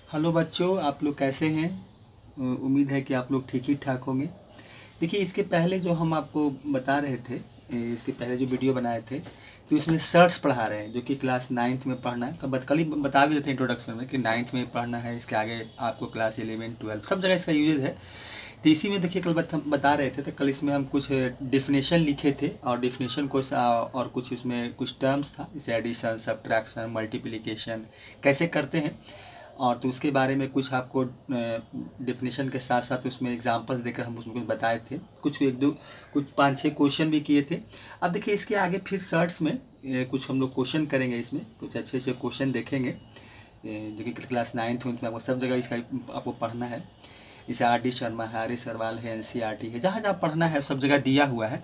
Hello बच्चों, आप लोग कैसे हैं। उम्मीद है कि आप लोग ठीक ही ठाक होंगे। देखिए, इसके पहले जो हम आपको बता रहे थे, इसके पहले जो वीडियो बनाए थे, तो इसमें सर्ट्स पढ़ा रहे हैं जो कि क्लास 9th में पढ़ना है। तो कल ही बता भी देते हैं इंट्रोडक्शन में कि 9th में पढ़ना है, इसके आगे आपको क्लास 11 12 सब जगह इसका यूजेज है। तो इसी में देखिए, कल हम बता रहे थे, तो कल इसमें हम कुछ डिफिनेशन लिखे थे और डिफिनेशन को और कुछ उसमें कुछ टर्म्स था, जैसे एडिशन, सब्ट्रैक्शन, मल्टीप्लिकेशन कैसे करते हैं, और तो उसके बारे में कुछ आपको डेफिनेशन के साथ साथ उसमें एग्जांपल्स देकर हम उसमें कुछ बताए थे। कुछ 5-6 क्वेश्चन भी किए थे। अब देखिए, इसके आगे फिर सर्ट्स में कुछ हम लोग क्वेश्चन करेंगे, इसमें कुछ अच्छे अच्छे क्वेश्चन देखेंगे जो कि क्लास 9th में आपको सब जगह इसका आपको पढ़ना है। जैसे R.D. शर्मा है, आर्य सरवाल है, NCERT है, जहाँ जहाँ पढ़ना है सब जगह दिया हुआ है।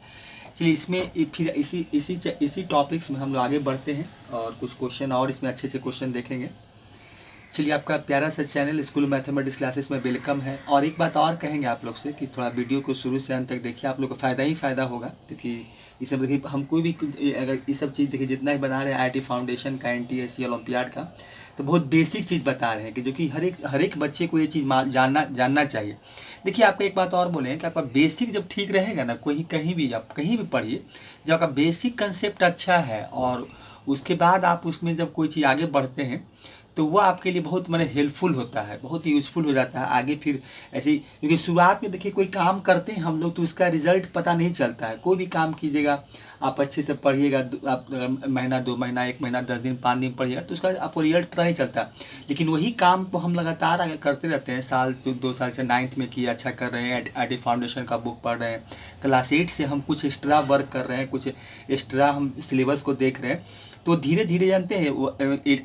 चलिए, इसमें फिर इसी टॉपिक्स में हम लोग आगे बढ़ते हैं और कुछ क्वेश्चन और इसमें अच्छे अच्छे क्वेश्चन देखेंगे। चलिए, आपका प्यारा सा चैनल स्कूल मैथमेटिक्स क्लासेस में वेलकम है। और एक बात और कहेंगे आप लोग से कि थोड़ा वीडियो को शुरू से अंत तक देखिए, आप लोग को फ़ायदा ही फ़ायदा होगा। क्योंकि ये सब देखिए, हम कोई भी अगर ये सब चीज़ देखिए, जितना ही बना रहे हैं IIT फाउंडेशन का, NTSC ओलंपियाड का, तो बहुत बेसिक चीज़ बता रहे हैं कि जो कि हर एक बच्चे को ये चीज़ जानना चाहिए। देखिए, आपको एक बात और बोले कि आपका बेसिक जब ठीक रहेगा ना, कोई कहीं भी आप कहीं भी पढ़िए, जब आपका बेसिक कंसेप्ट अच्छा है और उसके बाद आप उसमें जब कोई चीज़ आगे बढ़ते हैं, तो वो आपके लिए बहुत माने हेल्पफुल होता है, बहुत यूज़फुल हो जाता है आगे फिर ऐसे ही। क्योंकि शुरुआत में देखिए, कोई काम करते हैं हम लोग तो उसका रिजल्ट पता नहीं चलता है। कोई भी काम कीजिएगा, आप अच्छे से पढ़िएगा, आप महीना 2 महीना 1 महीना 10 दिन 5 दिन पढ़िएगा तो उसका आपको रिजल्ट पता नहीं चलता। लेकिन वही काम को हम लगातार आगे करते रहते हैं, साल 2 साल से 9th में किया, अच्छा कर रहे हैं, IIT फाउंडेशन का बुक पढ़ रहे हैं, क्लास 8 से हम कुछ एक्स्ट्रा वर्क कर रहे हैं, कुछ एक्स्ट्रा हम सिलेबस को देख रहे हैं, तो धीरे धीरे जानते हैं वो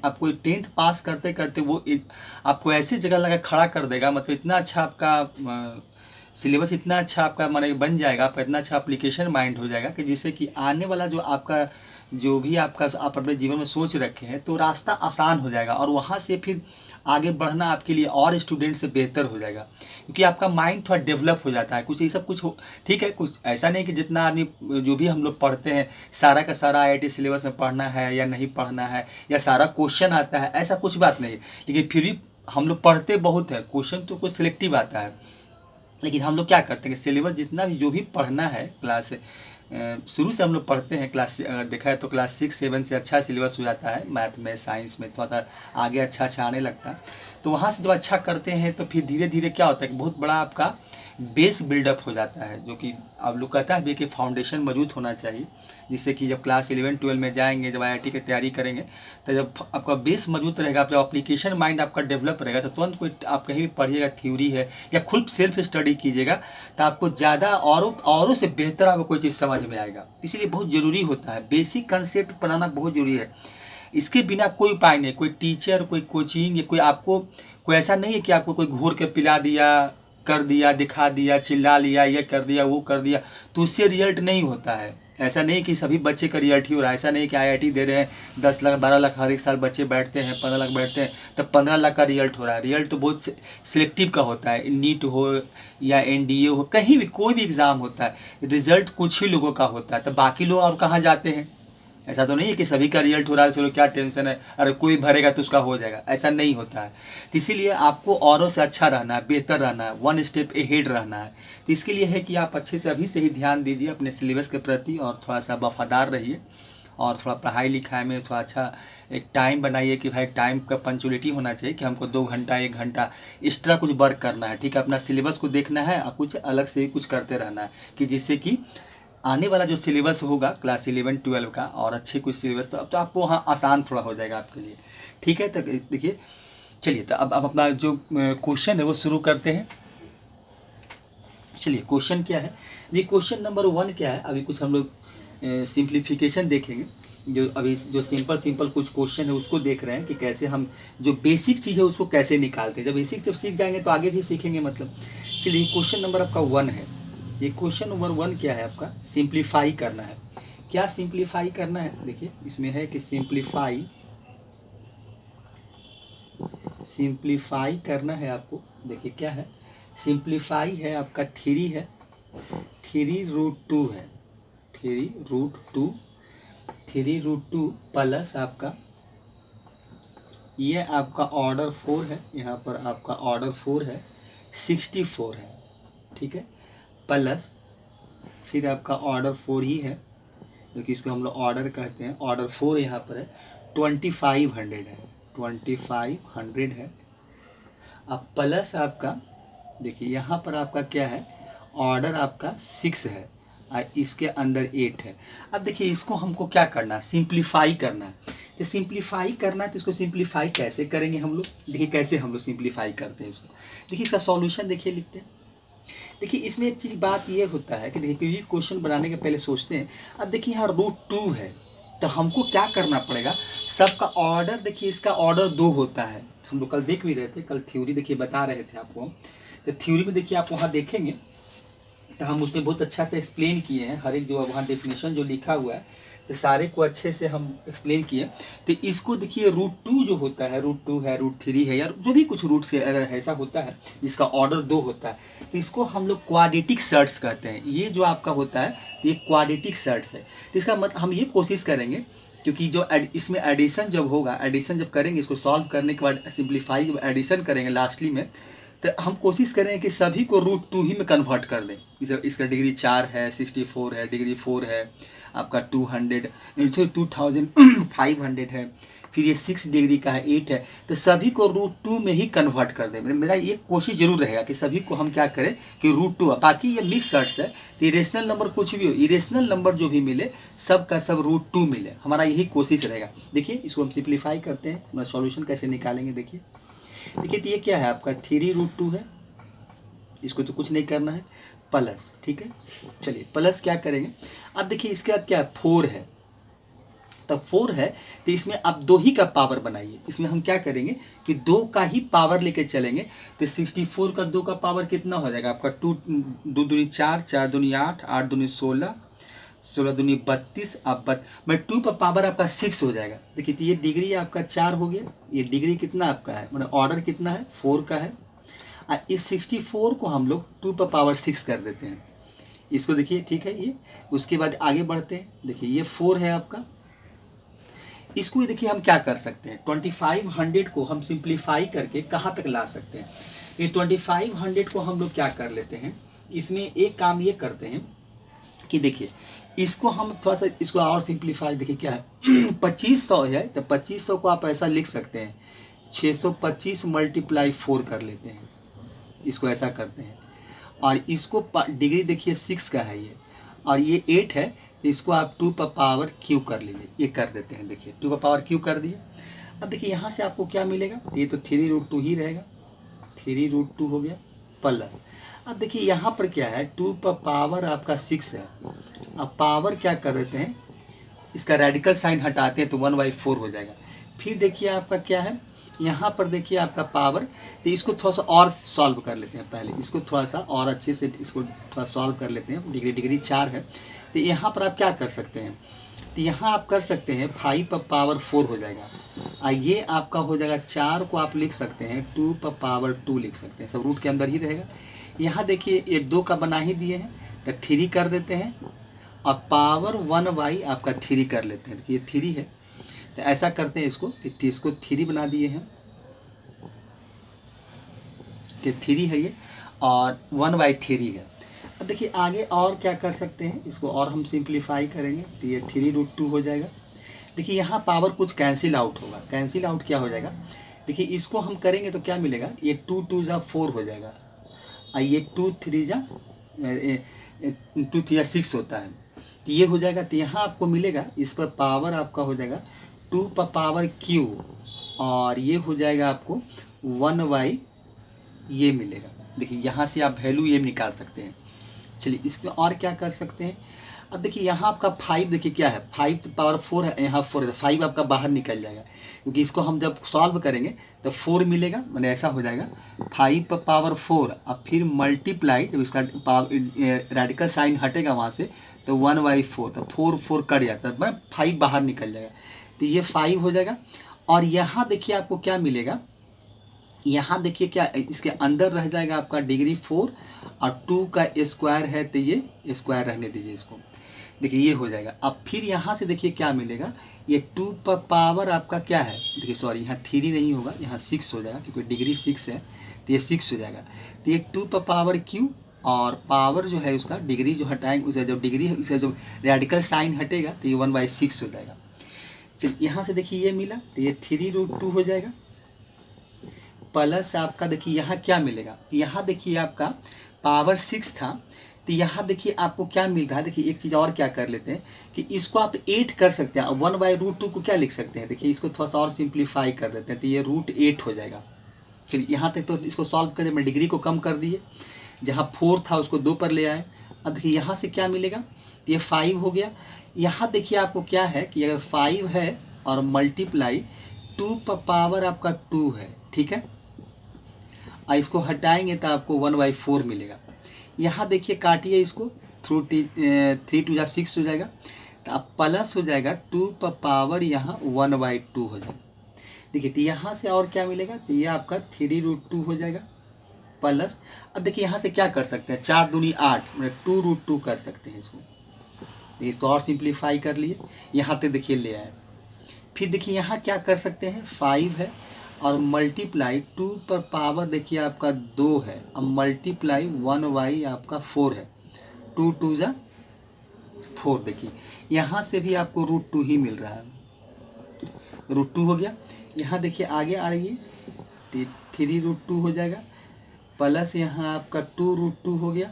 आपको 10th पास करते करते वो आपको ऐसी जगह लगा खड़ा कर देगा। मतलब इतना अच्छा आपका सिलेबस, इतना अच्छा आपका माने बन जाएगा, आपका इतना अच्छा एप्लीकेशन माइंड हो जाएगा कि जिससे कि आने वाला जो आपका जो भी आपका आप अपने जीवन में सोच रखे हैं तो रास्ता आसान हो जाएगा, और वहाँ से फिर आगे बढ़ना आपके लिए और स्टूडेंट से बेहतर हो जाएगा। क्योंकि आपका माइंड थोड़ा डेवलप हो जाता है, कुछ ये सब कुछ हो। ठीक है, कुछ ऐसा नहीं कि जितना आदमी जो भी हम लोग पढ़ते हैं सारा का सारा IIT सिलेबस में पढ़ना है या नहीं पढ़ना है, या सारा क्वेश्चन आता है, ऐसा कुछ बात नहीं है। लेकिन फिर भी हम लोग पढ़ते बहुत है, क्वेश्चन तो कुछ सिलेक्टिव आता है। लेकिन हम लोग क्या करते हैं कि सिलेबस जितना भी जो भी पढ़ना है क्लास शुरू से हम लोग पढ़ते हैं, क्लास देखा है तो क्लास 6 7 से अच्छा सिलेबस हो जाता है, मैथ में साइंस में थोड़ा सा आगे अच्छा अच्छा आने लगता है। तो वहाँ से जब अच्छा करते हैं तो फिर धीरे धीरे क्या होता है कि बहुत बड़ा आपका बेस बिल्डअप हो जाता है, जो कि आप लोग कहता है भी कि फाउंडेशन मौजूद होना चाहिए, जिससे कि जब क्लास 11 12 में जाएंगे, जब IIT की तैयारी करेंगे, तो जब आपका बेस मौजूद रहेगा, जब एप्लीकेशन माइंड आपका डेवलप रहेगा, तो तुरंत कोई आप कहीं भी पढ़िएगा थ्योरी है या खुद सेल्फ स्टडी कीजिएगा, तो आपको ज़्यादा औरों से बेहतर आपको कोई चीज़ समझ में आएगा। इसलिए बहुत ज़रूरी होता है, बेसिक कंसेप्ट पढ़ाना बहुत ज़रूरी है। इसके बिना कोई उपाय नहीं, कोई टीचर, कोई कोचिंग या कोई आपको कोई ऐसा नहीं है कि आपको कोई घूर के पिला दिया, कर दिया, दिखा दिया, चिल्ला लिया, ये कर दिया, वो कर दिया, तो उससे रिजल्ट नहीं होता है। ऐसा नहीं कि सभी बच्चे का रिजल्ट ही हो रहा है, ऐसा नहीं कि IIT दे रहे हैं 10 लाख 12 लाख हर एक साल बच्चे बैठते हैं, 15 लाख बैठते हैं, तब 15 लाख का रिजल्ट हो रहा है। रिजल्ट तो बहुत सिलेक्टिव का होता है, नीट हो या NDA हो, कहीं भी कोई भी एग्ज़ाम होता है, रिजल्ट कुछ ही लोगों का होता है, तो बाकी लोग और कहाँ जाते हैं। ऐसा तो नहीं है कि सभी का रिजल्ट हो रहा है, चलो क्या टेंशन है, अरे कोई भरेगा तो उसका हो जाएगा, ऐसा नहीं होता है। तो इसीलिए आपको औरों से अच्छा रहना है, बेहतर रहना है, 1 स्टेप अहेड रहना है। तो इसके लिए है कि आप अच्छे से अभी से ही ध्यान दीजिए अपने सिलेबस के प्रति, और थोड़ा सा वफादार रहिए, और थोड़ा पढ़ाई लिखाई में थोड़ा अच्छा एक टाइम बनाइए कि भाई टाइम का पंचुअलिटी होना चाहिए, कि हमको 2 घंटा 1 घंटा एक्स्ट्रा कुछ वर्क करना है। ठीक है, अपना सिलेबस को देखना है और कुछ अलग से ही कुछ करते रहना है, कि जिससे कि आने वाला जो सिलेबस होगा क्लास 11 12 का, और अच्छे कुछ सिलेबस, तो अब तो आपको वहाँ आसान थोड़ा हो जाएगा आपके लिए। ठीक है, तो देखिए, चलिए, तो अब अपना जो क्वेश्चन है वो शुरू करते हैं। चलिए, क्वेश्चन क्या है, ये क्वेश्चन नंबर 1 क्या है, अभी कुछ हम लोग सिंप्लीफिकेशन देखेंगे। जो अभी जो सिंपल कुछ क्वेश्चन है उसको देख रहे हैं कि कैसे हम जो बेसिक चीज़ है उसको कैसे निकालते हैं। जब बेसिक जब सीख जाएंगे तो आगे भी सीखेंगे मतलब। चलिए, क्वेश्चन नंबर आपका 1 है। ये क्वेश्चन नंबर 1 क्या है आपका, सिंप्लीफाई करना है। क्या सिंप्लीफाई करना है, देखिए इसमें है कि सिंप्लीफाई करना है आपको। देखिए क्या है, सिंप्लीफाई है आपका 3 है, 3√2 है, 3√2 प्लस आपका ये आपका ऑर्डर 4 है, यहाँ पर आपका ऑर्डर 4 है, 64 है, ठीक है, प्लस फिर आपका ऑर्डर 4 ही है, क्योंकि इसको हम लोग ऑर्डर कहते हैं, ऑर्डर 4 यहाँ पर है, 2500 है, 2500 है। अब प्लस आपका देखिए यहाँ पर आपका क्या है, ऑर्डर आपका 6 है और इसके अंदर 8 है। अब देखिए इसको हमको क्या करना है, सिंप्लीफाई करना है। तो सिंप्लीफाई करना है तो इसको सिंप्लीफाई कैसे करेंगे हम लोग, देखिए कैसे हम लोग सिंप्लीफाई करते हैं इसको। देखिए इसका सॉल्यूशन देखिए लिखते हैं। देखिए इसमें एक चीज़ बात ये होता है कि देखिए कोई क्वेश्चन बनाने के पहले सोचते हैं, अब देखिए यहाँ √2 है तो हमको क्या करना पड़ेगा, सबका ऑर्डर देखिए इसका ऑर्डर 2 होता है, हम लोग कल देख भी रहे थे, कल थ्योरी देखिए बता रहे थे आपको। तो थ्योरी में देखिए आप वहाँ देखेंगे तो हम उसमें बहुत अच्छा से एक्सप्लेन किए हैं, हर एक जो वहाँ डेफिनेशन जो लिखा हुआ है तो सारे को अच्छे से हम एक्सप्लेन किए। तो इसको देखिए √2 जो होता है, √2 है, √3 है, या जो भी कुछ रूट से अगर ऐसा होता है जिसका ऑर्डर 2 होता है तो इसको हम लोग क्वाड्रेटिक सर्ट्स कहते हैं। ये जो आपका होता है तो ये क्वाड्रेटिक सर्ट्स है। तो इसका मतलब हम ये कोशिश करेंगे, क्योंकि जो इसमें एडिशन जब होगा, एडिशन जब करेंगे, इसको सॉल्व करने के बाद सिंप्लीफाई जब एडिशन करेंगे लास्टली में, तो हम कोशिश करें कि सभी को √2 ही में कन्वर्ट कर दें। इसका डिग्री 4 है, 64 है, डिग्री 4 है, आपका 2500 है, फिर ये 6 डिग्री का है, 8 है, तो सभी को √2 में ही कन्वर्ट कर दें। मेरा ये कोशिश जरूर रहेगा कि सभी को हम क्या करें कि √2, बाकी ये मिक्स सर्ट्स है तो इरेशनल नंबर कुछ भी हो, इरेशनल नंबर जो भी मिले सब का सब √2 मिले, हमारा यही कोशिश रहेगा। देखिए इसको हम सिंप्लीफाई करते हैं, सॉल्यूशन कैसे निकालेंगे देखिए। देखिए तो ये क्या है आपका 3√2 है, इसको तो कुछ नहीं करना है, प्लस, ठीक है, चलिए प्लस क्या करेंगे। अब देखिए इसके बाद क्या है 4 है, तब 4 है तो इसमें अब 2 ही का पावर बनाइए। इसमें हम क्या करेंगे कि 2 का ही पावर लेके चलेंगे, तो 64 का 2 का पावर कितना हो जाएगा आपका 2 दूनी 4, 4 दूनी 8, 8 दूनी 16, 16 दूनी 32, अब मैं 2 पर पावर आपका 6 हो जाएगा। देखिए तो ये डिग्री आपका 4 हो गया, ये डिग्री कितना आपका है, मतलब ऑर्डर कितना है 4 का है, और इस 64 को हम लोग 2 पर पावर 6 कर देते हैं। इसको देखिए ठीक है ये, उसके बाद आगे बढ़ते हैं। देखिए ये 4 है आपका, इसको देखिए हम क्या कर सकते हैं, 2500 को हम सिंप्लीफाई करके कहाँ तक ला सकते हैं। ये 2500 को हम लोग क्या कर लेते हैं, इसमें एक काम ये करते हैं कि देखिए इसको हम थोड़ा सा इसको और सिंप्लीफाई, देखिए क्या है 2500 है तो 2500 को आप ऐसा लिख सकते हैं 625 × 4 कर लेते हैं, इसको ऐसा करते हैं। और इसको डिग्री देखिए 6 का है ये, और ये 8 है तो इसको आप 2 पर पावर q कर लीजिए, ये कर देते हैं। देखिए 2 पर पावर q कर दिए। अब देखिए यहाँ से आपको क्या मिलेगा, ये तो 3√2 ही रहेगा, 3√2 हो गया प्लस। अब देखिए यहाँ पर क्या है 2 पर पावर आपका 6 है, अब पावर क्या कर देते हैं, इसका रेडिकल साइन हटाते हैं तो 1/4 हो जाएगा। फिर देखिए आपका क्या है, यहाँ पर देखिए आपका पावर, तो इसको थोड़ा सा और सॉल्व कर लेते हैं, पहले इसको थोड़ा सा और अच्छे से इसको थोड़ा सॉल्व कर लेते हैं। डिग्री 4 है तो यहाँ पर आप क्या कर सकते हैं, तो यहाँ आप कर सकते हैं 5 पर पावर 4 हो जाएगा, और ये आपका हो जाएगा 4 को आप लिख सकते हैं 2 पर पावर 2 लिख सकते हैं, सब रूट के अंदर ही रहेगा। यहाँ देखिए ये 2 का बना ही दिए हैं तो 3 कर देते हैं, और पावर 1/, आपका 3 कर लेते हैं, ये 3 है तो ऐसा करते हैं इसको, इसको 3 बना दिए हैं कि 3 है ये, और 1/3 है। अब देखिए आगे और क्या कर सकते हैं, इसको और हम सिंप्लीफाई करेंगे तो ये 3√2 हो जाएगा। देखिए यहाँ पावर कुछ कैंसिल आउट होगा, कैंसिल आउट क्या हो जाएगा, देखिए इसको हम करेंगे तो क्या मिलेगा, ये 2 2 जा 4 हो जाएगा, और ये 2 3 जा 2 3 6 होता है, तो ये हो जाएगा। तो यहाँ आपको मिलेगा, इस पर पावर आपका हो जाएगा 2 पर पावर q, और ये हो जाएगा आपको 1/, ये मिलेगा। देखिए यहाँ से आप वैल्यू ये निकाल सकते हैं। चलिए इसमें और क्या कर सकते हैं, अब देखिए यहाँ आपका 5, देखिए क्या है 5 तो पावर 4 है, यहाँ 4 है, 5 आपका बाहर निकल जाएगा, क्योंकि इसको हम जब सॉल्व करेंगे तो 4 मिलेगा, मैंने ऐसा हो जाएगा 5 पर पावर 4, अब फिर मल्टीप्लाई, जब इसका रेडिकल साइन हटेगा वहाँ से तो 1/4, तो 4 4 कट जाता है, 5 बाहर निकल जाएगा, तो ये 5 हो जाएगा। और यहाँ देखिए आपको क्या मिलेगा, यहाँ देखिए क्या इसके अंदर रह जाएगा आपका डिग्री 4, और 2 का स्क्वायर है तो ये स्क्वायर रहने दीजिए इसको, देखिए ये हो जाएगा। अब फिर यहाँ से देखिए क्या मिलेगा, ये 2 पर पावर आपका क्या है, देखिए सॉरी यहाँ 3 नहीं होगा, यहाँ 6 हो जाएगा क्योंकि डिग्री 6 है, तो ये 6 हो जाएगा। तो ये 2 पर पावर क्यू, और पावर जो है उसका डिग्री जो हटाएंगे, उसे जब डिग्री उसे जब रेडिकल साइन हटेगा तो ये 1/6 हो जाएगा। चलिए यहाँ से देखिए ये मिला, तो ये 3√2 हो जाएगा। प्लस आपका देखिए यहाँ क्या मिलेगा, यहाँ देखिए आपका पावर 6 था, तो यहाँ देखिए आपको क्या मिल रहा है। देखिए एक चीज़ और क्या कर लेते हैं कि इसको आप 8 कर सकते हैं। 1/√2 को क्या लिख सकते हैं, देखिए इसको थोड़ा सा और सिंप्लीफाई कर देते हैं, तो ये √8 हो जाएगा। चलिए यहाँ तक तो इसको सॉल्व कर, मैं डिग्री को कम कर दिए, जहाँ 4 था उसको 2 पर ले आए। अब देखिए यहाँ से क्या मिलेगा, ये 5 हो गया। यहाँ देखिए आपको क्या है कि अगर 5 है और मल्टीप्लाई 2 पर पावर आपका 2 है, ठीक है, और इसको हटाएंगे तो आपको 1/4 मिलेगा। यहाँ देखिए काटिए इसको, 3 2 6 हो जाएगा, तो अब प्लस हो जाएगा 2 पर पावर यहाँ 1/2 हो जाएगा। देखिए तो यहाँ से और क्या मिलेगा, तो ये आपका 3√2 हो जाएगा प्लस। अब देखिए यहाँ से क्या कर सकते हैं, 4 दूनी 8, मतलब 2√2 कर सकते हैं इसको और सिंप्लीफाई कर लिए, यहाँ तक देखिए ले आए। फिर देखिए यहाँ क्या कर सकते हैं, 5 है और मल्टीप्लाई 2 पर पावर देखिए आपका 2 है, अब मल्टीप्लाई 1/, आपका 4 है, 2 2 जा 4। देखिए यहाँ से भी आपको √2 ही मिल रहा है, √2 हो गया। यहाँ देखिए आगे आ रही है, 3√2 हो जाएगा प्लस यहाँ आपका 2√2 हो गया।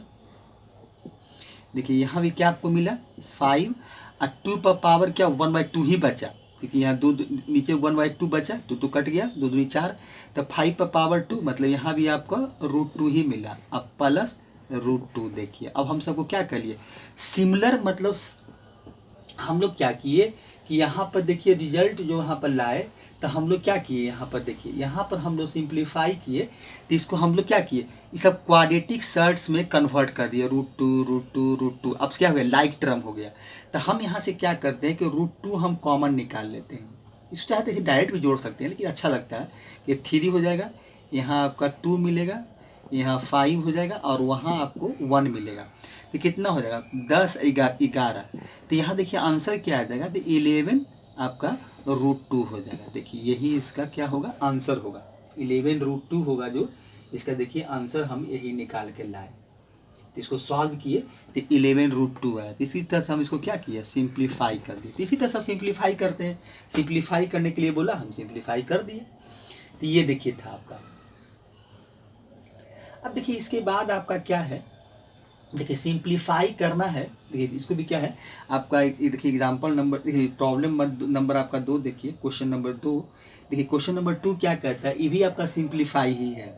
देखिए यहाँ भी क्या आपको मिला, 5 और 2 पर पावर क्या 1/2 ही बचा, क्योंकि यहाँ दो नीचे 1/2 बचा, तो कट गया, 2 दूनी 4, तो 5 पर पावर 2, मतलब यहाँ भी आपको √2 ही मिला। अब प्लस √2। देखिए अब हम सबको क्या कर लिए, सिमिलर, मतलब हम लोग क्या किए कि यहाँ पर देखिए रिजल्ट जो यहाँ पर लाए, तो हम लोग क्या किए, यहाँ पर देखिए, यहाँ पर हम लोग सिंप्लीफाई किए, तो इसको हम लोग क्या किए, ये सब क्वाड्रेटिक सर्ट्स में कन्वर्ट कर दिए, √2 अब क्या हो गया, लाइक टर्म हो गया। तो हम यहाँ से क्या करते हैं कि √2 हम कॉमन निकाल लेते हैं। इसको चाहते हैं डायरेक्ट भी जोड़ सकते हैं, लेकिन अच्छा लगता है कि 3 हो जाएगा, यहाँ आपका 2 मिलेगा, यहाँ 5 हो जाएगा और वहाँ आपको 1 मिलेगा, तो कितना हो जाएगा 10 11। तो यहाँ देखिए आंसर क्या आ जाएगा, तो 11 आपका √2 हो जाएगा। देखिए यही इसका क्या होगा, आंसर होगा 11√2 होगा जो इसका। देखिए आंसर हम यही निकाल के लाए, तो इसको सॉल्व किए तो 11√2 आया। तो इसी तरह से हम इसको क्या किया, सिंप्लीफाई कर दिए। तो इसी तरह से सिंप्लीफाई करते हैं, सिंप्लीफाई करने के लिए बोला, हम सिंप्लीफाई कर दिए। तो ये देखिए था आपका। अब देखिए इसके बाद आपका क्या है, देखिए सिंप्लीफाई करना है। देखिए इसको भी क्या है आपका, देखिए एग्जांपल नंबर, देखिए प्रॉब्लम नंबर आपका 2, देखिए क्वेश्चन नंबर 2। देखिए क्वेश्चन नंबर 2 क्या कहता है, ये भी आपका सिंप्लीफाई ही है,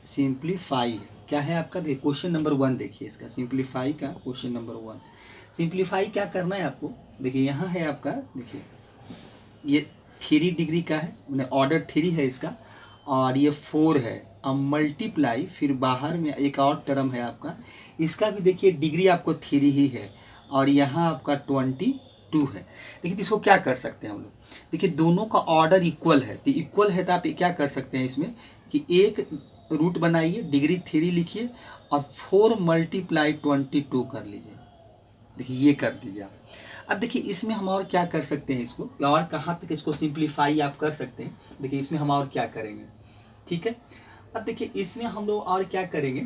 सिंप्लीफाई क्या है आपका। देखिए क्वेश्चन नंबर 1 देखिए इसका, सिंप्लीफाई का क्वेश्चन नंबर 1। सिंप्लीफाई क्या करना है आपको, देखिए यहाँ है आपका, देखिए ये 3 डिग्री का है, मैंने ऑर्डर 3 है इसका, और ये 4 है। अब मल्टीप्लाई, फिर बाहर में एक और टर्म है आपका, इसका भी देखिए डिग्री आपको 3 ही है, और यहाँ आपका 22 है। देखिए तो इसको क्या कर सकते हैं हम लोग, देखिए दोनों का ऑर्डर इक्वल है, तो इक्वल है तो आप क्या कर सकते हैं इसमें कि एक रूट बनाइए, डिग्री 3 लिखिए और 4 × 22 कर लीजिए। देखिए ये कर दीजिए आप। अब देखिए इसमें हम और क्या कर सकते हैं, इसको और कहाँ तक इसको सिंप्लीफाई आप कर सकते हैं। देखिए इसमें हम और क्या करेंगे, ठीक है। अब देखिए इसमें हम लोग और क्या करेंगे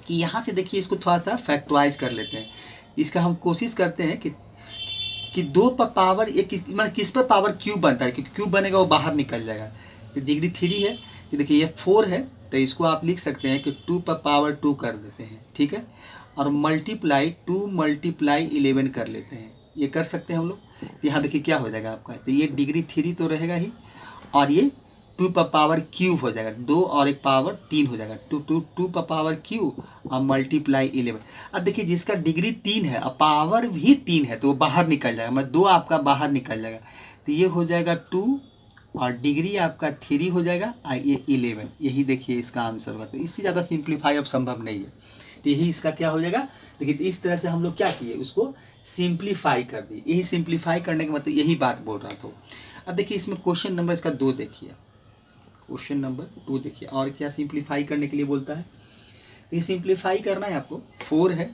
कि यहाँ से देखिए इसको थोड़ा सा फैक्टराइज कर लेते हैं। इसका हम कोशिश करते हैं कि 2 पर पावर एक, मतलब किस पर पावर क्यूब बनता है, क्योंकि क्यूब बनेगा वो बाहर निकल जाएगा। तो डिग्री 3 है, तो देखिए ये 4 है, तो इसको आप लिख सकते हैं कि 2 पर पावर 2 कर देते हैं, ठीक है, और मल्टीप्लाई 2 × 11 कर लेते हैं, ये कर सकते हैं हम लोग। तो यहाँ देखिए क्या हो जाएगा आपका, तो ये डिग्री 3 तो रहेगा ही, और ये 2 पर पावर क्यूब हो जाएगा, 2 और 1 पावर 3 हो जाएगा, 2 पर पावर क्यूब और मल्टीप्लाई 11। अब देखिए जिसका डिग्री 3 है और पावर भी 3 है, तो वो बाहर निकल जाएगा, मतलब 2 आपका बाहर निकल जाएगा, तो ये हो जाएगा 2 और डिग्री आपका 3 हो जाएगा, और ये 11। यही देखिए इसका आंसर होगा। तो इससे ज़्यादा सिंप्लीफाई अब संभव नहीं है, तो यही इसका क्या हो जाएगा। देखिए तो इस तरह से हम लोग क्या किए, उसको सिंप्लीफाई कर दिए। यही सिंप्लीफाई करने का मतलब यही बात बोल रहा था। अब देखिए इसमें क्वेश्चन नंबर इसका 2 देखिए, क्वेश्चन नंबर 2 देखिए, और क्या सिंप्लीफाई करने के लिए बोलता है। ये सिंप्लीफाई करना है आपको। 4 है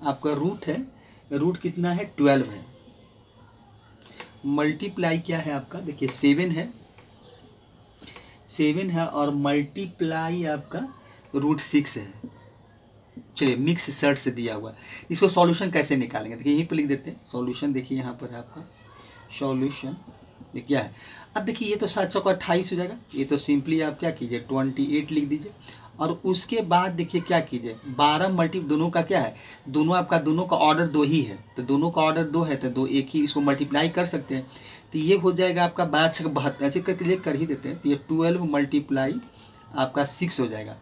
आपका, रूट है, रूट कितना है 12 है, मल्टीप्लाई क्या है आपका, देखिए 7 है, 7 है और मल्टीप्लाई आपका रूट 6 है। चलिए मिक्स सर्ट से दिया हुआ है, इसको सॉल्यूशन कैसे निकालेंगे, देखिए यहीं पर लिख देते हैं सॉल्यूशन। देखिए यहाँ पर है आपका सॉल्यूशन, ये क्या है। अब देखिए ये तो 7 चौक 28 हो जाएगा, ये तो सिंपली आप क्या कीजिए 28 लिख दीजिए। और उसके बाद देखिए क्या कीजिए 12 मल्टी, दोनों का क्या है, दोनों आपका दोनों का ऑर्डर 2 ही है, तो दोनों का ऑर्डर 2 है तो 2 एक ही, इसको मल्टीप्लाई कर सकते हैं। तो ये हो जाएगा आपका 12 छक 72, ऐसे करके कर ही देते हैं। तो ये 12 मल्टीप्लाई आपका 6 हो जाएगा।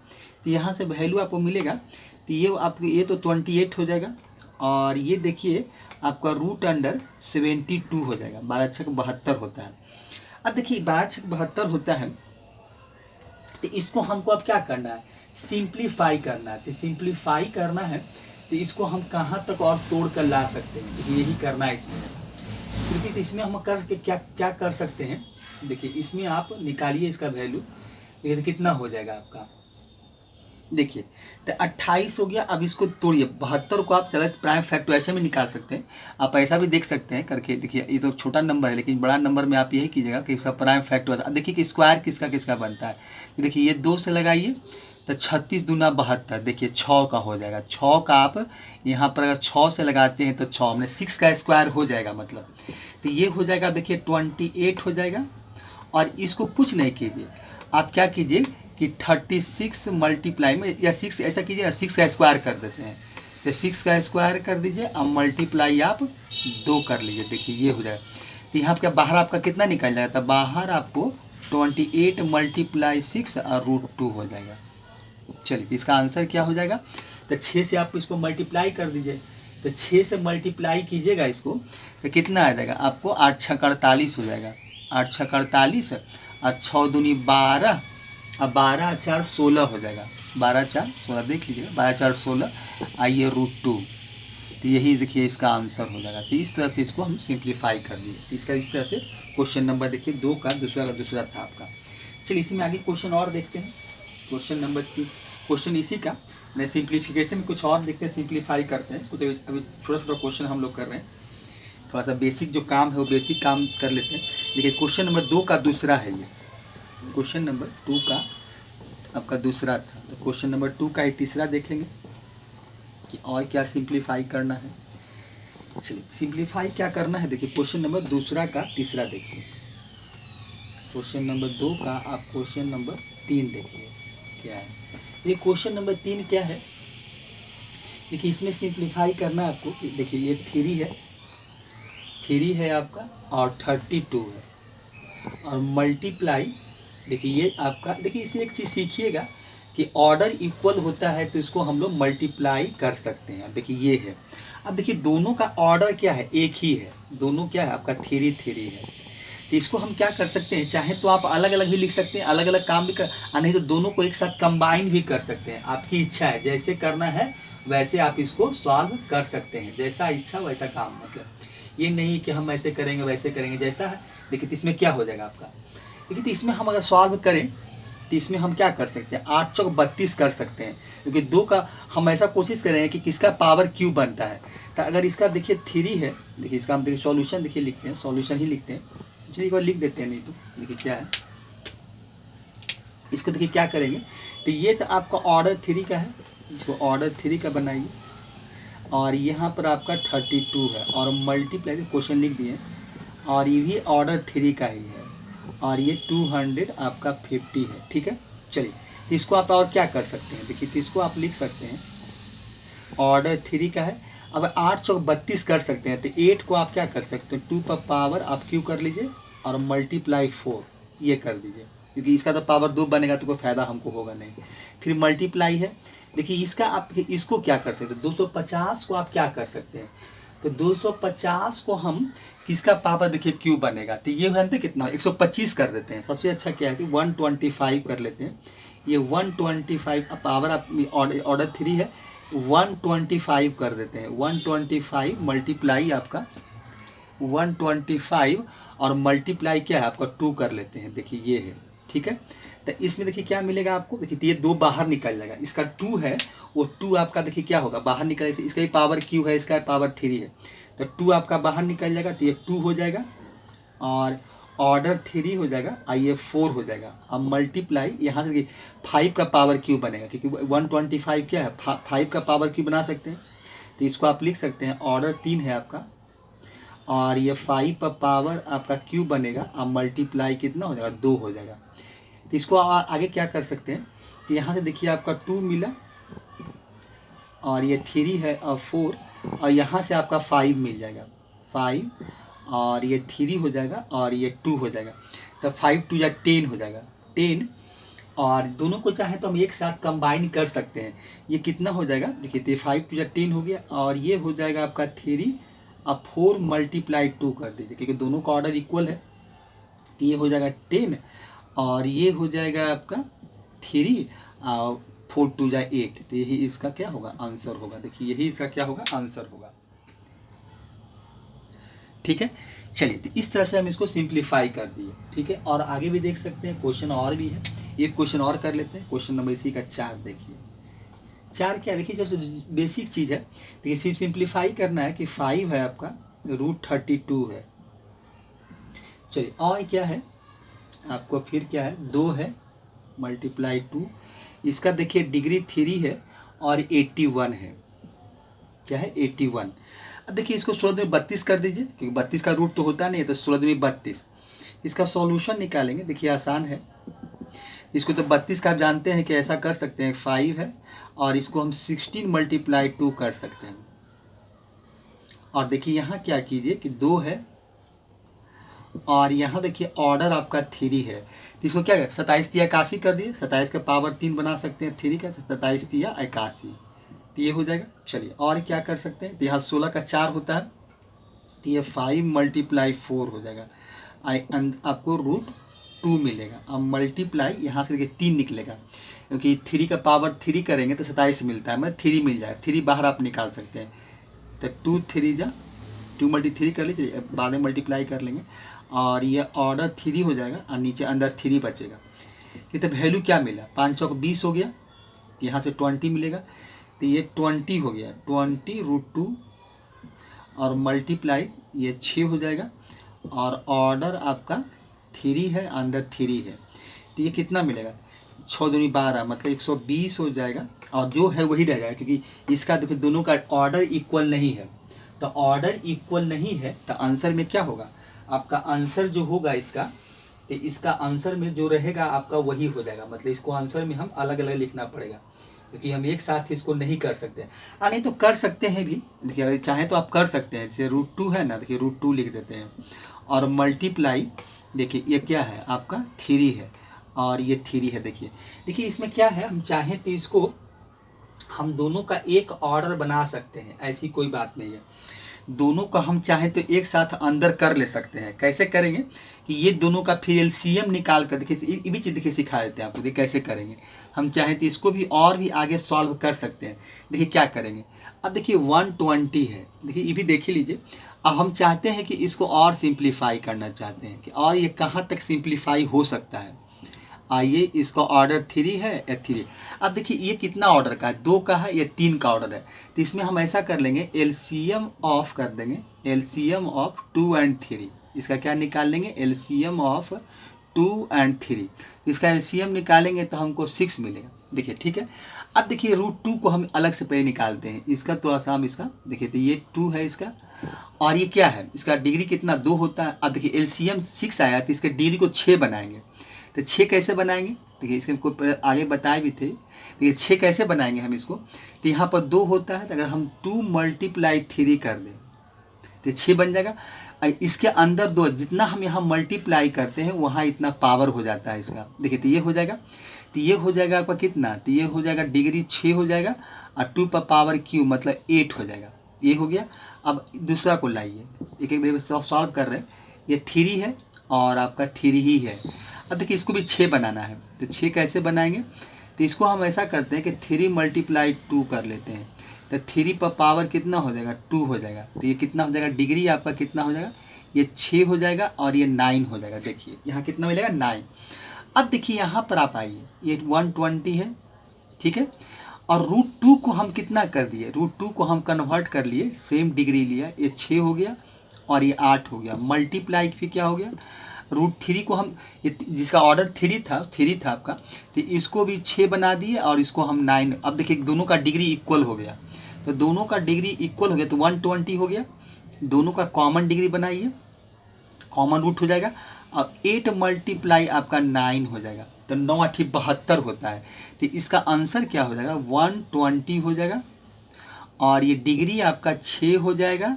तो यहाँ से वैल्यू आपको मिलेगा, तो ये आपको ये तो 28 हो जाएगा और ये देखिए आपका रूट अंडर 72 हो जाएगा। 12 छक 72 होता है। अब देखिए 12 छक 72 होता है, तो इसको हमको अब क्या करना है, सिंप्लीफाई करना है। तो सिंप्लीफाई करना है तो इसको हम कहाँ तक और तोड़ कर ला सकते हैं, तो यही करना है इसमें। क्योंकि इसमें हम करके क्या क्या कर सकते हैं, देखिए इसमें आप निकालिए इसका वैल्यू, ये कितना हो जाएगा आपका, देखिए तो 28 हो गया। अब इसको तोड़िए, 72 को आप चले प्राइम फैक्टराइजेशन में निकाल सकते हैं, आप ऐसा भी देख सकते हैं करके। देखिए ये तो छोटा नंबर है, लेकिन बड़ा नंबर में आप यही कीजिएगा कि इसका प्राइम फैक्टराइज। अब देखिए कि स्क्वायर किसका किसका बनता है, देखिए ये 2 से लगाइए तो 36 दूना 72, देखिए 6 का हो जाएगा। 6 का आप यहाँ पर अगर 6 से लगाते हैं तो 6 में 6 का स्क्वायर हो जाएगा, मतलब तो ये हो जाएगा देखिए 28 हो जाएगा। और इसको कुछ नहीं कीजिए, आप क्या कीजिए कि 36 मल्टीप्लाई में, या 6 ऐसा कीजिए ना, 6 का स्क्वायर कर देते हैं, तो 6 का स्क्वायर कर दीजिए और मल्टीप्लाई आप 2 कर लीजिए, देखिए ये हो जाएगा। तो यहाँ पर बाहर आपका कितना निकल जाएगा, तो बाहर आपको 28 मल्टीप्लाई 6 और रूट 2 हो जाएगा। चलिए इसका आंसर क्या हो जाएगा, तो 6 से आप इसको मल्टीप्लाई कर दीजिए, तो 6 से मल्टीप्लाई कीजिएगा इसको तो कितना आ जाएगा आपको, 8 छक 48 हो जाएगा। 8 छक 48 और 6 दूनी 12 और 12 4 16 हो जाएगा। 12 4 16 देख लीजिएगा, 12 4 16 आइए रूट 2, तो यही देखिए इसका आंसर हो जाएगा। तो इस तरह से इसको हम सिंप्लीफाई कर दिए। तो इसका इस तरह से क्वेश्चन नंबर देखिए 2 का दूसरा था आपका। चलिए इसी में आगे क्वेश्चन और देखते हैं, क्वेश्चन नंबर 3, क्वेश्चन इसी का मैं सिंप्लीफिकेशन में कुछ और देखते हैं, सिंप्लीफाई करते हैं। तो अभी छोटा छोटा क्वेश्चन हम लोग कर रहे हैं, थोड़ा सा बेसिक जो काम है वो बेसिक काम कर लेते हैं। देखिए क्वेश्चन नंबर 2 का दूसरा है, ये क्वेश्चन नंबर 2 का आपका दूसरा था। तो क्वेश्चन नंबर 2 का एक तीसरा देखेंगे कि और क्या सिंप्लीफाई करना है। चलिए सिंप्लीफाई क्या करना है, देखिए क्वेश्चन नंबर दूसरा का तीसरा देखिए। क्वेश्चन नंबर 2 का आप क्वेश्चन नंबर 3 देखिए क्या है। ये क्वेश्चन नंबर 3 क्या है, देखिए इसमें सिंप्लीफाई करना है आपको। देखिए ये 3 है आपका और 32 है और मल्टीप्लाई, देखिए ये आपका, देखिए इसे एक चीज़ सीखिएगा कि ऑर्डर इक्वल होता है तो इसको हम लोग मल्टीप्लाई कर सकते हैं। देखिए ये है, अब देखिए दोनों का ऑर्डर क्या है, एक ही है, दोनों क्या है आपका 3 है। तो इसको हम क्या कर सकते हैं, चाहे तो आप अलग अलग भी लिख सकते हैं, अलग अलग काम भी कर, नहीं तो दोनों को एक साथ कंबाइन भी कर सकते हैं। आपकी इच्छा है, जैसे करना है वैसे आप इसको सॉल्व कर सकते हैं, जैसा इच्छा वैसा काम। मतलब ये नहीं कि हम ऐसे करेंगे वैसे करेंगे, जैसा है। देखिए इसमें क्या हो जाएगा आपका, देखिए तो इसमें हम अगर सॉल्व करें तो इसमें हम क्या कर सकते हैं, 8 चौक 32 कर सकते हैं, क्योंकि 2 का हम ऐसा कोशिश करेंगे कि किसका पावर क्यों बनता है। तो अगर इसका देखिए 3 है, देखिए इसका हम देखिए सॉल्यूशन देखिए लिखते हैं, सॉल्यूशन ही लिखते हैं। चलिए एक बार लिख देते हैं, नहीं तो देखिए क्या है, इसको देखिए क्या करेंगे। तो ये तो आपका ऑर्डर 3 का है, इसको ऑर्डर 3 का बनाइए और यहाँ पर आपका 32 है और मल्टीप्लाई, क्वेश्चन लिख दिए, और ये भी ऑर्डर 3 का ही है और ये 200 आपका 50 है, ठीक है। चलिए तो इसको आप और क्या कर सकते हैं, देखिए तो इसको आप लिख सकते हैं ऑर्डर 3 का है। अब 8 चौक 32 कर सकते हैं, तो 8 को आप क्या कर सकते हैं 2 पर पावर आप क्यों कर लीजिए और मल्टीप्लाई 4 ये कर दीजिए, क्योंकि इसका तो पावर 2 बनेगा तो कोई फ़ायदा हमको होगा नहीं। फिर मल्टीप्लाई है, देखिए इसका आप इसको क्या कर सकते हैं, 250 को आप क्या कर सकते हैं, तो 250 को हम किसका पावर देखिए क्यों बनेगा, तो ये है ना कितना 125 कर देते हैं। सबसे अच्छा क्या है कि 125 कर लेते हैं, ये 125 पावर आप ऑर्डर 3 है 125 कर देते हैं। 125 मल्टीप्लाई आपका 125 और मल्टीप्लाई क्या है आपका 2 कर लेते हैं, देखिए ये है ठीक है। तो इसमें देखिए क्या मिलेगा आपको, देखिए तो ये 2 बाहर निकल जाएगा, इसका 2 है वो 2 आपका देखिए क्या होगा बाहर निकल, इसका भी पावर क्यू है, इसका पावर 3 है, तो 2 आपका बाहर निकल जाएगा, तो ये 2 हो जाएगा और ऑर्डर 3 हो जाएगा और ये 4 हो जाएगा। अब मल्टीप्लाई यहाँ से 5 का पावर क्यू बनेगा, क्योंकि 125 क्या है 5 का पावर क्यू बना सकते हैं, तो इसको आप लिख सकते हैं ऑर्डर 3 है आपका और ये 5 का पावर आपका क्यू बनेगा, अब मल्टीप्लाई कितना हो जाएगा 2 हो जाएगा। तो इसको आगे क्या कर सकते हैं, तो यहाँ से देखिए आपका 2 मिला और ये 3 है और 4 और यहाँ से आपका 5 मिल जाएगा, 5 और ये 3 हो जाएगा और ये 2 हो जाएगा, तो 5 2 या 10 हो जाएगा 10। और दोनों को चाहे तो हम एक साथ कंबाइन कर सकते हैं, ये कितना हो जाएगा देखिए, तो 5 2 या 10 हो गया और ये हो जाएगा आपका 3 अब 4 मल्टीप्लाई 2 कर दीजिए, क्योंकि दोनों का ऑर्डर इक्वल है, तो ये हो जाएगा 10 और ये हो जाएगा आपका 3 और 4 2 या 8, तो यही इसका क्या होगा आंसर होगा। देखिए यही इसका क्या होगा आंसर होगा, ठीक है। चलिए तो इस तरह से हम इसको सिंप्लीफाई कर दिए, ठीक है। और आगे भी देख सकते हैं, क्वेश्चन और भी है, एक क्वेश्चन और कर लेते हैं। क्वेश्चन नंबर इसी का 4 देखिए, 4 क्या देखिए सबसे बेसिक चीज़ है, देखिए सिर्फ सिंप्लीफाई करना है कि 5 है आपका √32 है। चलिए और क्या है आपको, फिर क्या है 2 है मल्टीप्लाई 2, इसका देखिए डिग्री 3 है और 81 है, क्या है 81। अब देखिए इसको 16 में 32 कर दीजिए, क्योंकि 32 का रूट तो होता नहीं है, तो 16 में 32 इसका सॉल्यूशन निकालेंगे। देखिए आसान है, इसको तो 32 का आप जानते हैं कि ऐसा कर सकते हैं 5 है और इसको हम 16 मल्टीप्लाई 2 कर सकते हैं। और देखिए यहाँ क्या कीजिए कि 2 है और यहाँ देखिए ऑर्डर आपका 3 है, तो इसको क्या है 27 या 81 कर दिए, 27 का पावर 3 बना सकते हैं 3 का, 27 या 81, तो ये हो जाएगा। चलिए और क्या कर सकते हैं, तो यहाँ 16 का 4 होता है, तो ये 5 मल्टीप्लाई 4 हो जाएगा, आपको √2 मिलेगा। अब मल्टीप्लाई यहाँ से देखिए 3 निकलेगा, क्योंकि 3 का पावर 3 करेंगे तो 27 मिलता है, मतलब 3 मिल जाएगा, 3 बाहर आप निकाल सकते हैं, तो 2 3 जा 2 × 3 कर लीजिए, बाद में मल्टीप्लाई कर लेंगे और ये ऑर्डर 3 हो जाएगा और नीचे अंदर 3 बचेगा। ये तो वैल्यू क्या मिला 5 चौक 20 हो गया, यहाँ से 20 मिलेगा, तो ये 20 हो गया 20 √2 और मल्टीप्लाई ये 6 हो जाएगा और ऑर्डर आपका 3 है अंदर 3 है, तो ये कितना मिलेगा 6 दूनी 12 मतलब 120 हो जाएगा और जो है वही रह जाएगा, क्योंकि इसका देखिए दोनों का ऑर्डर इक्वल नहीं है, तो ऑर्डर इक्वल नहीं है तो आंसर में क्या होगा आपका आंसर जो होगा इसका, तो इसका आंसर में जो रहेगा आपका वही हो जाएगा, मतलब इसको आंसर में हम अलग अलग लिखना पड़ेगा, क्योंकि हम एक साथ इसको नहीं कर सकते। नहीं तो कर सकते हैं भी, देखिए अगर चाहें तो आप कर सकते हैं, जैसे √2 है ना, देखिए √2 लिख देते हैं और मल्टीप्लाई देखिए ये क्या है आपका 3 है और ये 3 है। देखिए देखिए इसमें क्या है, हम चाहें तो इसको हम दोनों का एक ऑर्डर बना सकते हैं, ऐसी कोई बात नहीं है, दोनों का हम चाहें तो एक साथ अंदर कर ले सकते हैं। कैसे करेंगे कि ये दोनों का फिर एलसीएम निकाल कर देखिए, ये भी चीज़ देखिए सिखा देते हैं आपको, देखिए कैसे करेंगे। हम चाहें तो इसको भी और भी आगे सॉल्व कर सकते हैं। देखिए क्या करेंगे, अब देखिए 120 है, देखिए ये भी देख ही लीजिए। अब हम चाहते हैं कि इसको और सिंप्लीफाई करना चाहते हैं कि और ये कहाँ तक सिंप्लीफाई हो सकता है। आइए इसका ऑर्डर 3 है या 3, अब देखिए ये कितना ऑर्डर का है 2 का है या 3 का ऑर्डर है, तो इसमें हम ऐसा कर लेंगे एलसीएम ऑफ कर देंगे, एलसीएम ऑफ 2 और 3, इसका क्या निकाल लेंगे एलसीएम ऑफ 2 और 3, इसका एलसीएम निकालेंगे तो हमको 6 मिलेगा। देखिए ठीक है, अब देखिए √2 को हम अलग से पहले निकालते हैं, इसका थोड़ा सा हम इसका देखिए, तो ये 2 है इसका और ये क्या है इसका डिग्री कितना 2 होता है। अब देखिए एलसीएम 6 आया तो इसके डिग्री को 6 बनाएंगे, तो 6 कैसे बनाएंगे, देखिए इसके को आगे बताए भी थे, देखिए 6 कैसे बनाएंगे हम इसको, तो यहाँ पर 2 होता है, तो अगर हम 2 मल्टीप्लाई 3 कर दें तो 6 बन जाएगा। इसके अंदर 2 जितना हम यहाँ मल्टीप्लाई करते हैं वहाँ इतना पावर हो जाता है इसका। देखिए तो ये हो जाएगा, तो ये हो जाएगा आपका कितना, तो ये हो जाएगा डिग्री 6 हो जाएगा और 2 पर पावर क्यू मतलब 8 हो जाएगा, ये हो गया। अब दूसरा को लाइए, एक एक सॉल्व कर रहे हैं, ये 3 है और आपका 3 ही है। अब देखिए इसको भी 6 बनाना है, तो 6 कैसे बनाएंगे, तो इसको हम ऐसा करते हैं कि 3 मल्टीप्लाई 2 कर लेते हैं, तो 3 पर पावर कितना हो जाएगा 2 हो जाएगा, तो ये कितना हो जाएगा डिग्री आपका कितना हो जाएगा, ये 6 हो जाएगा और ये 9 हो जाएगा। देखिए यहाँ कितना मिलेगा 9। अब देखिए यहाँ पर आप आइए, ये 120 है, ठीक है, और √2 को हम कितना कर दिए, √2 को हम कन्वर्ट कर लिए, सेम डिग्री लिया, ये 6 हो गया और ये 8 हो गया, मल्टीप्लाई फिर क्या हो गया, √3 को हम, ये जिसका ऑर्डर 3 था आपका, तो इसको भी 6 बना दिए और इसको हम 9। अब देखिए दोनों का डिग्री इक्वल हो गया, तो दोनों का डिग्री इक्वल हो गया तो 120 हो गया, दोनों का कॉमन डिग्री बनाइए, कॉमन रूट हो जाएगा, और 8 मल्टीप्लाई आपका 9 हो जाएगा, तो 9 8 72 होता है। तो इसका आंसर क्या हो जाएगा, 120 हो जाएगा, और ये डिग्री आपका 6 हो जाएगा,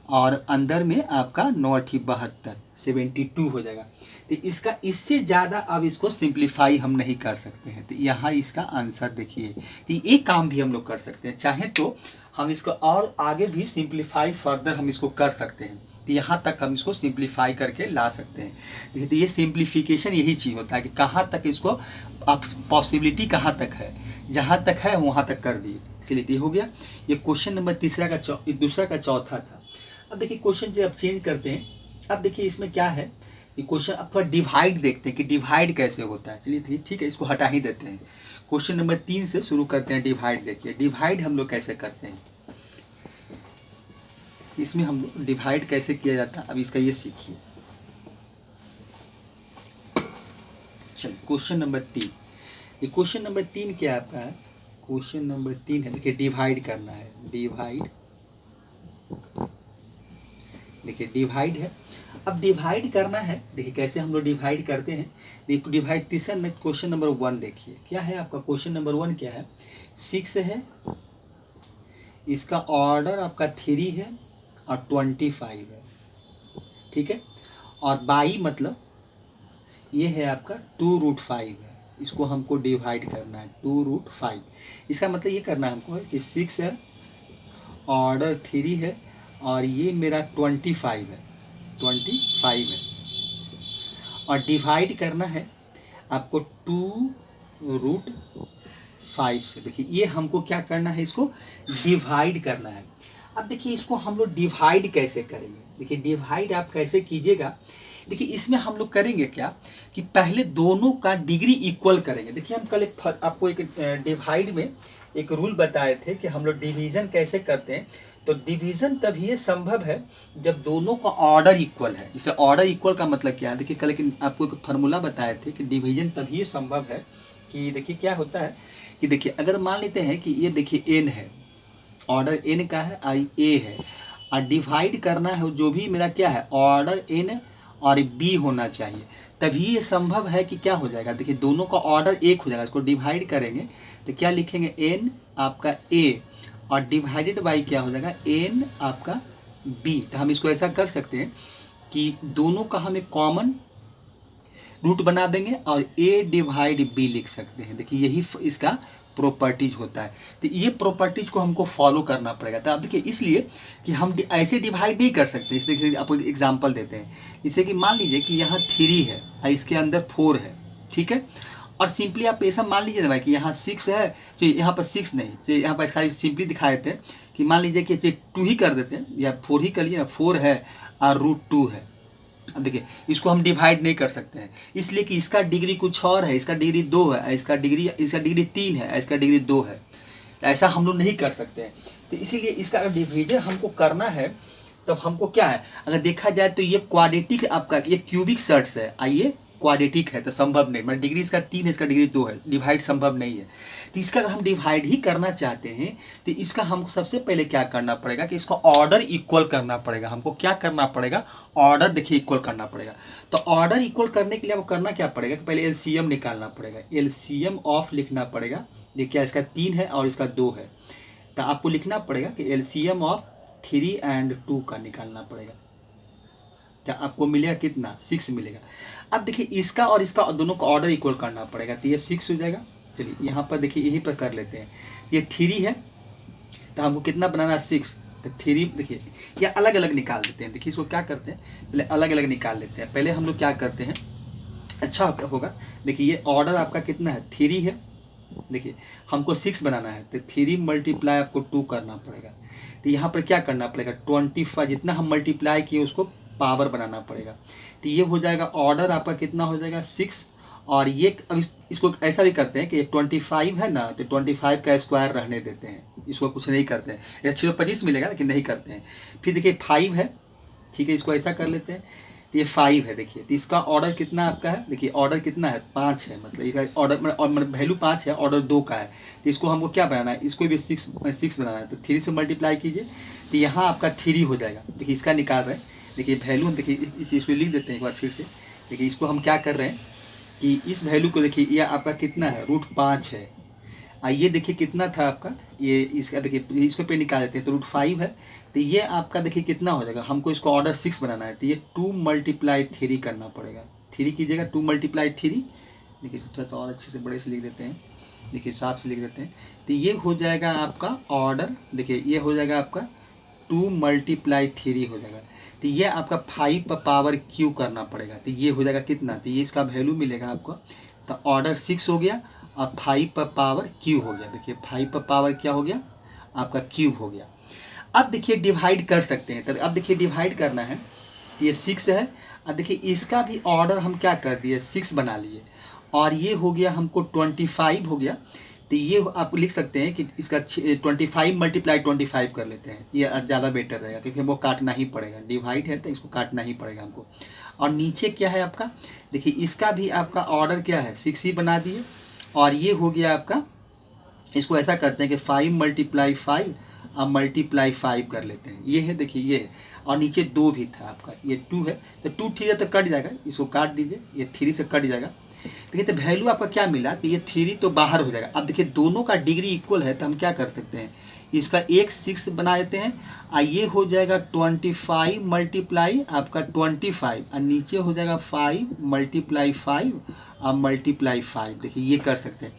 और अंदर में आपका 9 8 72 72 हो जाएगा। तो इसका इससे ज़्यादा अब इसको सिंप्लीफाई हम नहीं कर सकते हैं, तो यहाँ इसका आंसर देखिए। तो ये काम भी हम लोग कर सकते हैं, चाहे तो हम इसको और आगे भी सिंप्लीफाई फर्दर हम इसको कर सकते हैं, तो यहाँ तक हम इसको सिंप्लीफाई करके ला सकते हैं। देखिए, तो ये सिंप्लीफिकेशन यही चीज़ होता है कि कहाँ तक इसको आप पॉसिबिलिटी कहाँ तक है, जहाँ तक है वहाँ तक कर दिए। चलिए, ये हो गया, ये क्वेश्चन नंबर दूसरा का चौथा था। अब देखिए क्वेश्चन जो अब चेंज करते हैं, अब देखिए इसमें क्या है, ये क्वेश्चन अब थोड़ा डिवाइड देखते हैं कि डिवाइड कैसे होता है। चलिए ठीक है, इसको हटा ही देते हैं, क्वेश्चन नंबर 3 से शुरू करते हैं। डिवाइड देखिए, डिवाइड हम लोग कैसे करते हैं, इसमें हम लोग डिवाइड कैसे किया जाता है, अब इसका ये सीखिए। चलिए, क्वेश्चन नंबर 3, ये क्वेश्चन नंबर 3 क्या आपका है, क्वेश्चन नंबर 3 है, देखिए डिवाइड करना है, डिवाइड, देखिए डिवाइड है। अब डिवाइड करना है, देखिए कैसे हम लोग डिवाइड करते हैं, देखिए डिवाइड तीसरा क्वेश्चन नंबर 1 देखिए क्या है आपका, क्वेश्चन नंबर 1 क्या है, 6 है, इसका ऑर्डर आपका 3 है और 25 है, ठीक है, और बाई मतलब ये है आपका 2√5 है, इसको हमको डिवाइड करना है 2√5। इसका मतलब ये करना है हमको है कि 6 है, ऑर्डर 3 है, और ये मेरा 25 है, 25 है, और डिवाइड करना है आपको 2√5 से। देखिए ये हमको क्या करना है, इसको डिवाइड करना है। अब देखिए इसको हम लोग डिवाइड कैसे करेंगे, देखिए डिवाइड आप कैसे कीजिएगा, देखिए इसमें हम लोग करेंगे क्या कि पहले दोनों का डिग्री इक्वल करेंगे। देखिए हम कल आपको एक डिवाइड में एक रूल बताए थे कि हम लोग डिवीज़न कैसे करते हैं, तो डिवीज़न तभी संभव है जब दोनों का ऑर्डर इक्वल है। इसे ऑर्डर इक्वल का मतलब क्या है, देखिए कल आपको एक फार्मूला बताए थे कि डिवीज़न तभी संभव है कि देखिए क्या होता है कि देखिए अगर मान लेते हैं कि ये देखिए n है, ऑर्डर n का है, आई a है, और डिवाइड करना है जो भी मेरा क्या है, ऑर्डर n और b होना चाहिए, तभी ये संभव है कि क्या हो जाएगा, देखिए दोनों का ऑर्डर एक हो जाएगा। इसको डिवाइड करेंगे तो क्या लिखेंगे, n आपका a और डिवाइडेड बाई क्या हो जाएगा, n आपका b। तो हम इसको ऐसा कर सकते हैं कि दोनों का हम एक कॉमन रूट बना देंगे और a डिवाइड b लिख सकते हैं। देखिए यही इसका प्रॉपर्टीज होता है, तो ये प्रॉपर्टीज को हमको फॉलो करना पड़ेगा। तो आप देखिए इसलिए कि हम ऐसे डिवाइड नहीं कर सकते। इसलिए आपको एक एग्जांपल देते हैं, जैसे कि मान लीजिए कि यहाँ 3 है और इसके अंदर 4 है, ठीक है, और सिंपली आप ऐसा मान लीजिए ना भाई कि यहाँ 6 है, तो यहाँ पर 6 नहीं, तो यहाँ पर खाली सिंपली दिखा देते हैं कि मान लीजिए कि 2 ही कर देते हैं या 4 ही कर लीजिए ना, 4 है और √2 है। अब देखिए इसको हम डिवाइड नहीं कर सकते हैं, इसलिए कि इसका डिग्री कुछ और है, इसका डिग्री 2 है, इसका डिग्री 3 है, इसका डिग्री 2 है, ऐसा हम लोग नहीं कर सकते हैं। तो इसीलिए इसका अगर डिवीजन हमको करना है तब हमको क्या है, अगर देखा जाए तो ये क्वाड्रेटिक आपका ये क्यूबिक सर्ट्स है, आइए क्वाड्रेटिक है तो संभव नहीं, मतलब डिग्री इसका 3 है, इसका डिग्री 2 है, डिवाइड संभव नहीं है। तो इसका अगर हम डिवाइड ही करना चाहते हैं तो इसका हमको सबसे पहले क्या करना पड़ेगा कि इसको ऑर्डर इक्वल करना पड़ेगा। हमको क्या करना पड़ेगा, ऑर्डर देखिए इक्वल करना पड़ेगा। तो ऑर्डर इक्वल करने के लिए आपको करना क्या पड़ेगा कि पहले एलसीएम निकालना पड़ेगा, एलसीएम ऑफ लिखना पड़ेगा। देखिए इसका 3 है और इसका 2 है, तो आपको लिखना पड़ेगा कि एलसीएम ऑफ 3 और 2 का निकालना पड़ेगा। तो आपको मिलेगा कितना, 6 मिलेगा। अब देखिए इसका और इसका दोनों का ऑर्डर इक्वल करना पड़ेगा, तो ये 6 हो जाएगा। चलिए यहाँ पर देखिए यहीं पर कर लेते हैं, ये 3 है तो हमको कितना बनाना है, 6, तो 3 देखिए या अलग अलग निकाल देते हैं। देखिए इसको क्या करते हैं, पहले अलग अलग निकाल लेते हैं। पहले हम लोग क्या करते हैं, अच्छा होगा, देखिए ये ऑर्डर आपका कितना है, 3 है, देखिए हमको 6 बनाना है तो 3 मल्टीप्लाई आपको 2 करना पड़ेगा। तो यहाँ पर क्या करना पड़ेगा, 25 जितना हम मल्टीप्लाई किए उसको पावर बनाना पड़ेगा। तो ये हो जाएगा ऑर्डर आपका कितना हो जाएगा, 6, और ये अब इसको ऐसा भी करते हैं कि 25 है ना, तो 25 का स्क्वायर रहने देते हैं, इसको कुछ नहीं करते हैं। ये 625 मिलेगा लेकिन नहीं करते हैं। फिर देखिए 5 है, ठीक है, इसको ऐसा कर लेते हैं। तो ये 5 है, देखिए, तो इसका ऑर्डर कितना आपका है, देखिए ऑर्डर कितना है, 5 है, मतलब इसका ऑर्डर और मतलब वैल्यू 5 है, ऑर्डर 2 का है। तो इसको हमको क्या बनाना है, इसको भी 6 बनाना है, तो 3 से मल्टीप्लाई कीजिए, तो यहाँ आपका 3 हो जाएगा। देखिए इसका निकाल रहे हैं, देखिए वैल्यू हम देखिए इसको लिख देते हैं एक बार फिर से। देखिए इसको हम क्या कर रहे हैं कि इस वैल्यू को देखिए, ये आपका कितना है, √5 है। आइए देखिए कितना था आपका, ये इसका देखिए इसको पे निकाल देते हैं, तो √5 है। तो ये आपका देखिए कितना हो जाएगा, हमको इसको ऑर्डर 6 बनाना है, तो ये 2 × 3 करना पड़ेगा। 3 कीजिएगा, 2 × 3। देखिए थोड़ा सा और अच्छे से बड़े से लिख देते हैं, देखिए साफ से लिख देते हैं। तो ये हो जाएगा आपका ऑर्डर, देखिए ये हो जाएगा आपका 2 × 3 हो जाएगा। तो ये आपका 5 पर पावर क्यू करना पड़ेगा, तो ये हो जाएगा कितना, तो ये इसका वैल्यू मिलेगा आपको। तो ऑर्डर 6 हो गया और 5 पर पावर क्यू हो गया। देखिए 5 पर पावर क्या हो गया, आपका क्यूब हो गया। अब देखिए डिवाइड कर सकते हैं, तो अब देखिए डिवाइड करना है, तो ये 6 है। अब देखिए इसका भी ऑर्डर हम क्या कर दिए, 6 बना लिए, और ये हो गया हमको 25 हो गया। तो ये आप लिख सकते हैं कि इसका 25 × 25 कर लेते हैं, ये ज़्यादा बेटर रहेगा, क्योंकि हमको काटना ही पड़ेगा, डिवाइड है तो इसको काटना ही पड़ेगा हमको। और नीचे क्या है आपका, देखिए इसका भी आपका ऑर्डर क्या है, 6 ही बना दिए, और ये हो गया आपका, इसको ऐसा करते हैं कि 5 × 5 अब मल्टीप्लाई 5 कर लेते हैं, ये है, देखिए ये है, और नीचे 2 भी था आपका, ये 2 है, तो 2 3 तो कट जाएगा, इसको काट दीजिए, ये 3 से कट जाएगा। देखिए तो वैल्यू आपका क्या मिला, तो ये 3 तो बाहर हो जाएगा। अब देखिए दोनों का डिग्री इक्वल है, तो हम क्या कर सकते हैं, इसका एक 6 बना देते हैं, और ये हो जाएगा 25 मल्टीप्लाई आपका 25, और नीचे हो जाएगा 5 × 5 और मल्टीप्लाई 5। देखिए ये कर सकते हैं।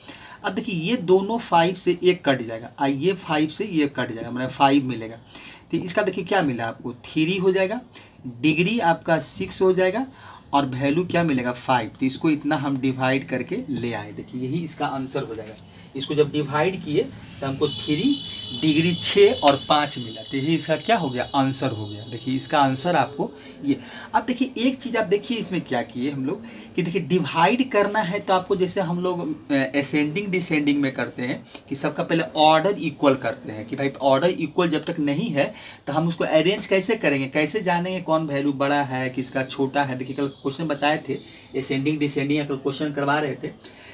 अब देखिए ये दोनों 5 से एक कट जाएगा, और ये 5 से ये कट जाएगा, मतलब 5 मिलेगा। तो इसका देखिए क्या मिला आपको, 3 हो जाएगा, डिग्री आपका 6 हो जाएगा, और वैल्यू क्या मिलेगा, 5। तो इसको इतना हम डिवाइड करके ले आए, देखिए यही इसका आंसर हो जाएगा। इसको जब डिवाइड किए तो हमको 3 डिग्री 6 और 5 मिला, तो यही इसका क्या हो गया, आंसर हो गया। देखिए इसका आंसर आपको ये। अब देखिए एक चीज़ आप देखिए इसमें क्या किए हम लोग, कि देखिए डिवाइड करना है तो आपको, जैसे हम लोग असेंडिंग डिसेंडिंग में करते हैं कि सबका पहले ऑर्डर इक्वल करते हैं, कि भाई ऑर्डर इक्वल जब तक नहीं है तो हम उसको अरेंज कैसे करेंगे, कैसे जानेंगे कौन वैल्यू बड़ा है किसका छोटा है। देखिए कल क्वेश्चन बताए थे, असेंडिंग डिसेंडिंग कल क्वेश्चन करवा रहे थे,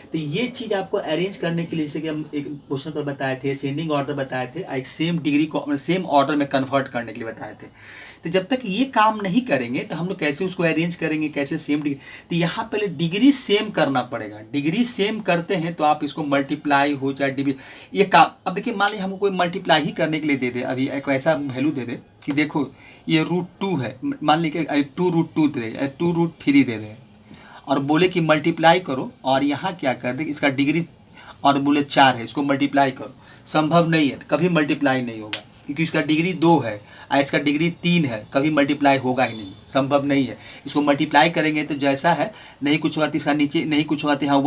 तो ये चीज़ आपको अरेंज करने के लिए, जैसे कि हम एक क्वेश्चन पर बताए थे, असेंडिंग ऑर्डर बताए थे, एक सेम डिग्री को सेम ऑर्डर में कन्वर्ट करने के लिए बताए थे। तो जब तक ये काम नहीं करेंगे तो हम लोग कैसे उसको अरेंज करेंगे, कैसे सेम डिग्री। तो यहाँ पहले डिग्री सेम करना पड़ेगा, डिग्री सेम करते हैं तो आप इसको मल्टीप्लाई हो चाहे डिग्री, ये काम। अब देखिए मान लीजिए हमको कोई मल्टीप्लाई ही करने के लिए दे दे, अभी एक ऐसा वैल्यू दे दे कि देखो ये √2 है, मान लीजिए 2√2 दे, 2√3 दे दे, और बोले कि मल्टीप्लाई करो, और यहाँ क्या कर दे, इसका डिग्री और बोले 4 है, इसको मल्टीप्लाई करो, संभव नहीं है, कभी मल्टीप्लाई नहीं होगा, क्योंकि इसका डिग्री 2 है और इसका डिग्री 3 है, कभी मल्टीप्लाई होगा ही नहीं, संभव नहीं है। इसको मल्टीप्लाई करेंगे तो जैसा है नहीं कुछ होगा, तो इसका नीचे नहीं कुछ होगा, तो यहाँ